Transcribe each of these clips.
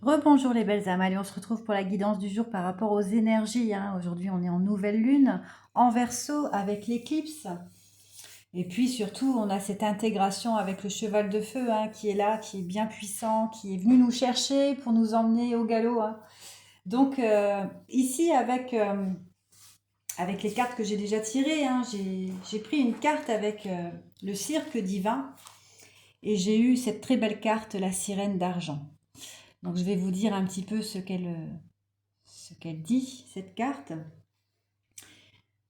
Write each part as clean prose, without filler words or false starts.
Rebonjour les belles âmes, allez on se retrouve pour la guidance du jour par rapport aux énergies. Aujourd'hui on est en nouvelle lune, en Verseau avec l'éclipse. Et puis surtout on a cette intégration avec le cheval de feu qui est là, qui est bien puissant, qui est venu nous chercher pour nous emmener au galop. Donc ici avec les cartes que j'ai déjà tirées, j'ai pris une carte avec le cirque divin et j'ai eu cette très belle carte, la sirène d'argent. Donc je vais vous dire un petit peu ce qu'elle dit, cette carte.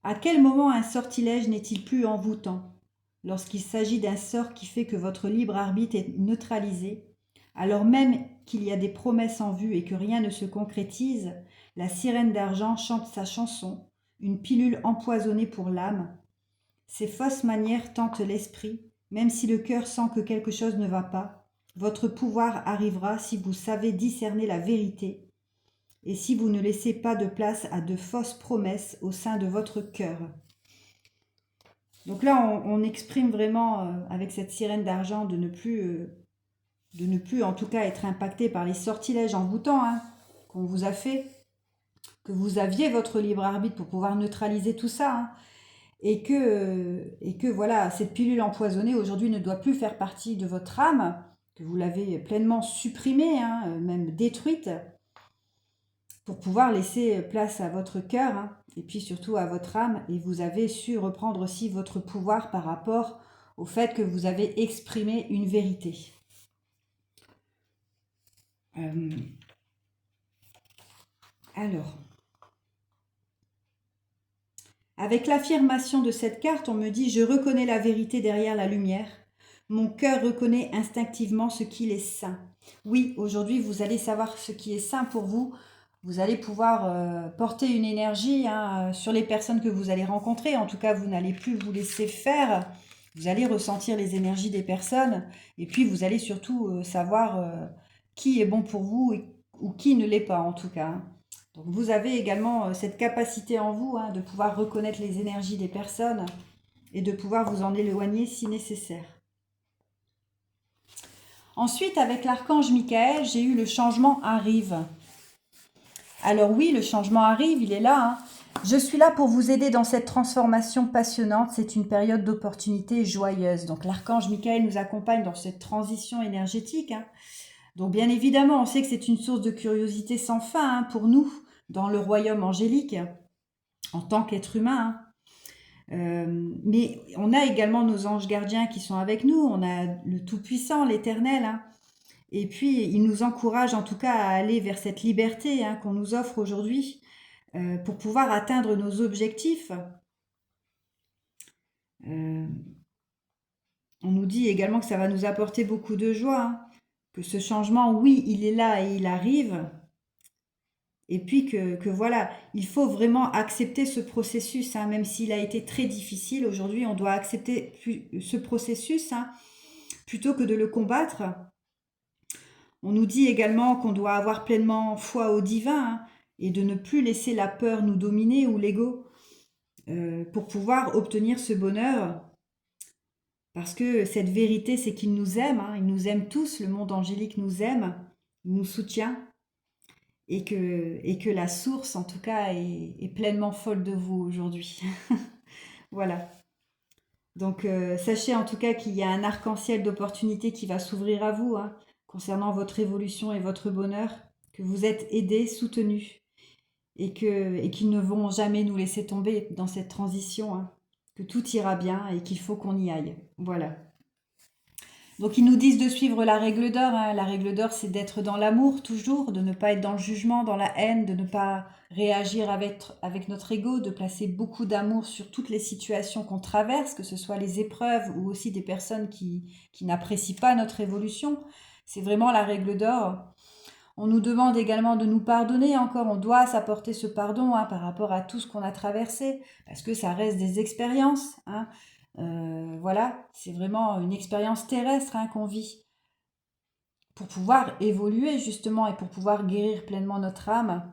À quel moment un sortilège n'est-il plus envoûtant? Lorsqu'il s'agit d'un sort qui fait que votre libre arbitre est neutralisé, alors même qu'il y a des promesses en vue et que rien ne se concrétise, la sirène d'argent chante sa chanson, une pilule empoisonnée pour l'âme. Ses fausses manières tentent l'esprit, même si le cœur sent que quelque chose ne va pas. Votre pouvoir arrivera si vous savez discerner la vérité et si vous ne laissez pas de place à de fausses promesses au sein de votre cœur. Donc là, on exprime vraiment avec cette sirène d'argent de ne plus en tout cas être impacté par les sortilèges envoûtants qu'on vous a fait, que vous aviez votre libre arbitre pour pouvoir neutraliser tout ça, et que voilà, cette pilule empoisonnée aujourd'hui ne doit plus faire partie de votre âme, que vous l'avez pleinement supprimée, même détruite, pour pouvoir laisser place à votre cœur et puis surtout à votre âme. Et vous avez su reprendre aussi votre pouvoir par rapport au fait que vous avez exprimé une vérité. Alors, avec l'affirmation de cette carte, on me dit « Je reconnais la vérité derrière la lumière. Mon cœur reconnaît instinctivement ce qu'il est sain. » Oui, aujourd'hui, vous allez savoir ce qui est sain pour vous. Vous allez pouvoir porter une énergie sur les personnes que vous allez rencontrer. En tout cas, vous n'allez plus vous laisser faire. Vous allez ressentir les énergies des personnes. Et puis, vous allez surtout savoir qui est bon pour vous ou qui ne l'est pas, en tout cas. Donc, vous avez également cette capacité en vous de pouvoir reconnaître les énergies des personnes et de pouvoir vous en éloigner si nécessaire. Ensuite, avec l'archange Michael, j'ai eu le changement arrive. Alors oui, le changement arrive, il est là. Je suis là pour vous aider dans cette transformation passionnante. C'est une période d'opportunité joyeuse. Donc l'archange Michael nous accompagne dans cette transition énergétique. Donc bien évidemment, on sait que c'est une source de curiosité sans fin pour nous dans le royaume angélique en tant qu'être humain. Mais on a également nos anges gardiens qui sont avec nous. On a le Tout-Puissant, l'Éternel. Et puis, il nous encourage en tout cas à aller vers cette liberté qu'on nous offre aujourd'hui pour pouvoir atteindre nos objectifs. On nous dit également que ça va nous apporter beaucoup de joie, que ce changement, oui, il est là et il arrive. Et puis que voilà, il faut vraiment accepter ce processus, même s'il a été très difficile. Aujourd'hui, on doit accepter ce processus plutôt que de le combattre. On nous dit également qu'on doit avoir pleinement foi au divin et de ne plus laisser la peur nous dominer ou l'ego pour pouvoir obtenir ce bonheur. Parce que cette vérité, c'est qu'il nous aime, il nous aime tous, le monde angélique nous aime, il nous soutient et que la source, en tout cas, est pleinement folle de vous aujourd'hui. Voilà. Donc, sachez en tout cas qu'il y a un arc-en-ciel d'opportunités qui va s'ouvrir à vous concernant votre évolution et votre bonheur, que vous êtes aidés, soutenus et qu'ils ne vont jamais nous laisser tomber dans cette transition, que tout ira bien et qu'il faut qu'on y aille. Voilà. Donc ils nous disent de suivre la règle d'or. La règle d'or, c'est d'être dans l'amour toujours, de ne pas être dans le jugement, dans la haine, de ne pas réagir avec notre ego, de placer beaucoup d'amour sur toutes les situations qu'on traverse, que ce soit les épreuves ou aussi des personnes qui n'apprécient pas notre évolution. C'est vraiment la règle d'or. On nous demande également de nous pardonner encore, on doit s'apporter ce pardon par rapport à tout ce qu'on a traversé, parce que ça reste des expériences. Voilà, c'est vraiment une expérience terrestre qu'on vit. Pour pouvoir évoluer justement et pour pouvoir guérir pleinement notre âme,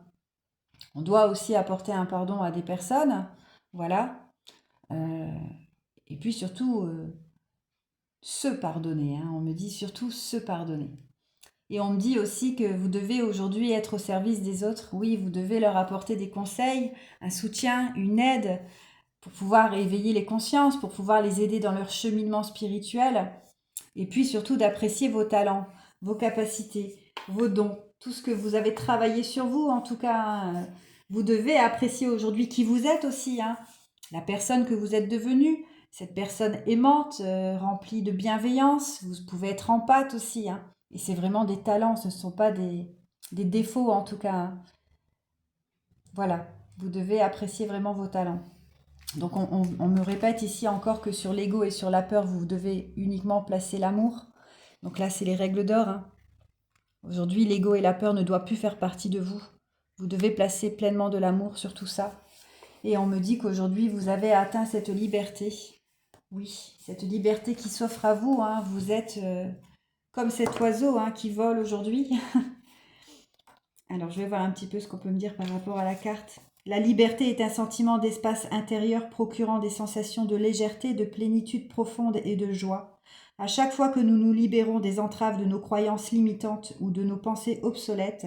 on doit aussi apporter un pardon à des personnes. Voilà. Et puis surtout, se pardonner. On me dit surtout se pardonner. Et on me dit aussi que vous devez aujourd'hui être au service des autres. Oui, vous devez leur apporter des conseils, un soutien, une aide pour pouvoir éveiller les consciences, pour pouvoir les aider dans leur cheminement spirituel. Et puis surtout d'apprécier vos talents, vos capacités, vos dons, tout ce que vous avez travaillé sur vous en tout cas. Hein. Vous devez apprécier aujourd'hui qui vous êtes aussi, hein. La personne que vous êtes devenue, cette personne aimante, remplie de bienveillance. Vous pouvez être empathe aussi. Hein. Et c'est vraiment des talents, ce ne sont pas des défauts en tout cas. Hein. Voilà, vous devez apprécier vraiment vos talents. Donc on me répète ici encore que sur l'ego et sur la peur, vous devez uniquement placer l'amour. Donc là, c'est les règles d'or. Hein. Aujourd'hui, l'ego et la peur ne doivent plus faire partie de vous. Vous devez placer pleinement de l'amour sur tout ça. Et on me dit qu'aujourd'hui, vous avez atteint cette liberté. Oui, cette liberté qui s'offre à vous. Hein. Vous êtes comme cet oiseau hein, qui vole aujourd'hui. Alors, je vais voir un petit peu ce qu'on peut me dire par rapport à la carte. La liberté est un sentiment d'espace intérieur procurant des sensations de légèreté, de plénitude profonde et de joie. À chaque fois que nous nous libérons des entraves de nos croyances limitantes ou de nos pensées obsolètes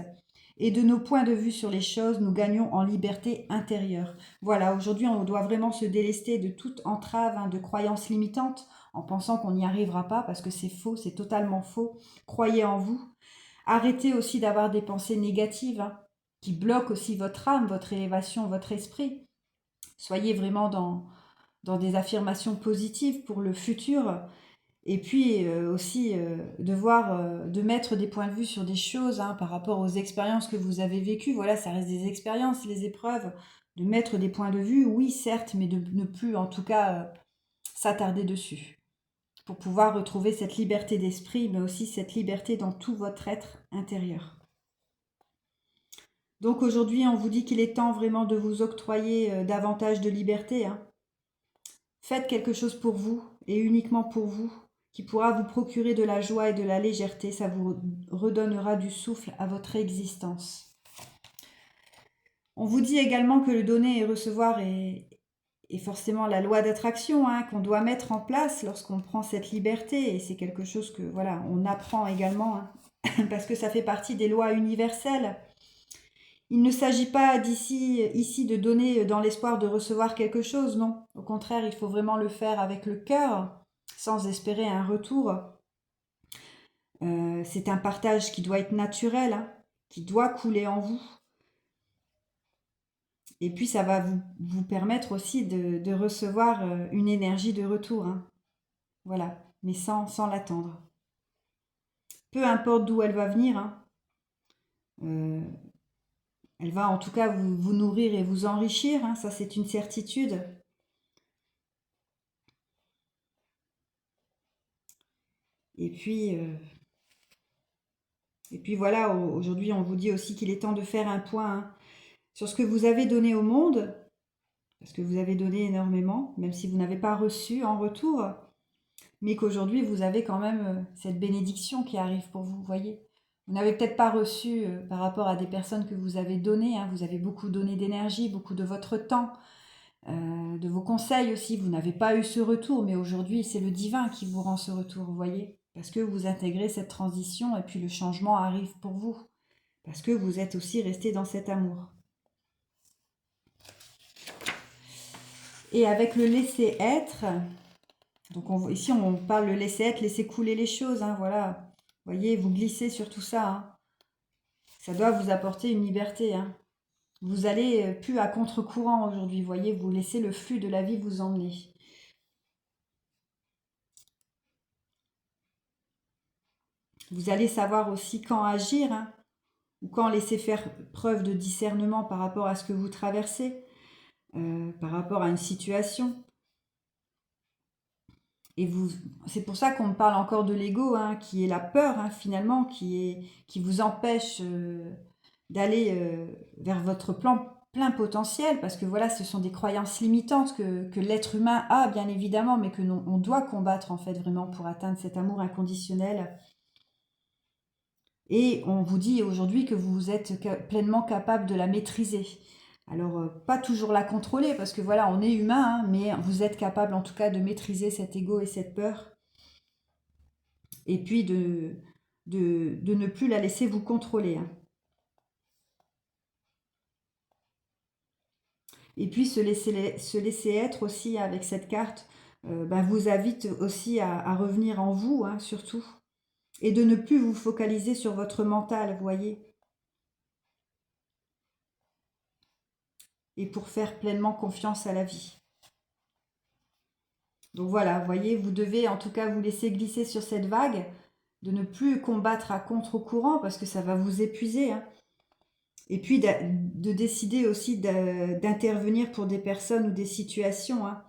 et de nos points de vue sur les choses, nous gagnons en liberté intérieure. Voilà, aujourd'hui, on doit vraiment se délester de toute entrave hein, de croyances limitantes en pensant qu'on n'y arrivera pas parce que c'est faux, c'est totalement faux. Croyez en vous. Arrêtez aussi d'avoir des pensées négatives hein, qui bloquent aussi votre âme, votre élévation, votre esprit. Soyez vraiment dans des affirmations positives pour le futur. Et puis aussi de mettre des points de vue sur des choses hein, par rapport aux expériences que vous avez vécues. Voilà, ça reste des expériences, les épreuves. De mettre des points de vue, oui, certes, mais de ne plus en tout cas s'attarder dessus pour pouvoir retrouver cette liberté d'esprit, mais aussi cette liberté dans tout votre être intérieur. Donc aujourd'hui, on vous dit qu'il est temps vraiment de vous octroyer davantage de liberté. Hein. Faites quelque chose pour vous et uniquement pour vous, qui pourra vous procurer de la joie et de la légèreté. Ça vous redonnera du souffle à votre existence. On vous dit également que le donner et recevoir est forcément la loi d'attraction hein, qu'on doit mettre en place lorsqu'on prend cette liberté. Et c'est quelque chose que voilà, on apprend également hein, parce que ça fait partie des lois universelles. Il ne s'agit pas ici de donner dans l'espoir de recevoir quelque chose, non. Au contraire, il faut vraiment le faire avec le cœur, sans espérer un retour. C'est un partage qui doit être naturel, hein, qui doit couler en vous. Et puis ça va vous permettre aussi de recevoir une énergie de retour. Hein. Voilà, mais sans l'attendre. Peu importe d'où elle va venir, hein, elle va en tout cas vous nourrir et vous enrichir, hein, ça c'est une certitude. Et puis voilà, aujourd'hui on vous dit aussi qu'il est temps de faire un point hein, sur ce que vous avez donné au monde, parce que vous avez donné énormément, même si vous n'avez pas reçu en retour, mais qu'aujourd'hui vous avez quand même cette bénédiction qui arrive pour vous, voyez. Vous n'avez peut-être pas reçu par rapport à des personnes que vous avez données, hein, vous avez beaucoup donné d'énergie, beaucoup de votre temps, de vos conseils aussi, vous n'avez pas eu ce retour, mais aujourd'hui c'est le divin qui vous rend ce retour, vous voyez, parce que vous intégrez cette transition et puis le changement arrive pour vous, parce que vous êtes aussi resté dans cet amour. Et avec le laisser être, donc ici on parle de laisser être, laisser couler les choses, hein, voilà, vous voyez, vous glissez sur tout ça, hein. Ça doit vous apporter une liberté, hein. Vous allez plus à contre-courant aujourd'hui, vous voyez, vous laissez le flux de la vie vous emmener. Vous allez savoir aussi quand agir, hein, ou quand laisser faire preuve de discernement par rapport à ce que vous traversez, par rapport à une situation. Et c'est pour ça qu'on parle encore de l'ego, hein, qui est la peur, hein, finalement, qui vous empêche d'aller vers votre plein potentiel, parce que voilà, ce sont des croyances limitantes que l'être humain a, bien évidemment, mais que on doit combattre, en fait, vraiment, pour atteindre cet amour inconditionnel. Et on vous dit aujourd'hui que vous êtes pleinement capable de la maîtriser. Alors, pas toujours la contrôler, parce que voilà, on est humain, hein, mais vous êtes capable en tout cas de maîtriser cet ego et cette peur. Et puis de ne plus la laisser vous contrôler, hein. Et puis se laisser être aussi avec cette carte ben, vous invite aussi à revenir en vous, hein, surtout. Et de ne plus vous focaliser sur votre mental, vous voyez. Et pour faire pleinement confiance à la vie. Donc voilà, vous voyez, vous devez en tout cas vous laisser glisser sur cette vague, de ne plus combattre à contre-courant parce que ça va vous épuiser, hein. Et puis de décider aussi d'intervenir pour des personnes ou des situations, hein,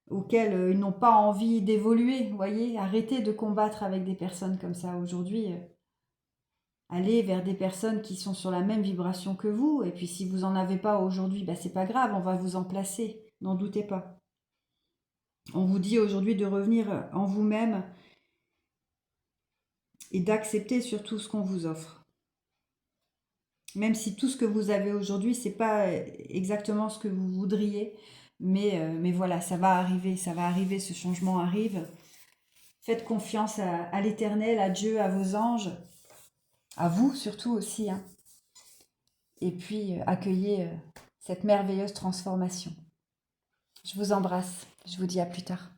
auxquelles ils n'ont pas envie d'évoluer, vous voyez. Arrêtez de combattre avec des personnes comme ça aujourd'hui. Allez vers des personnes qui sont sur la même vibration que vous. Et puis si vous n'en avez pas aujourd'hui, ben, c'est pas grave, on va vous en placer, n'en doutez pas. On vous dit aujourd'hui de revenir en vous-même et d'accepter surtout ce qu'on vous offre. Même si tout ce que vous avez aujourd'hui, c'est pas exactement ce que vous voudriez, mais voilà, ça va arriver, ce changement arrive. Faites confiance à l'Éternel, à Dieu, à vos anges, à vous surtout aussi, hein. Et puis accueillez cette merveilleuse transformation. Je vous embrasse, je vous dis à plus tard.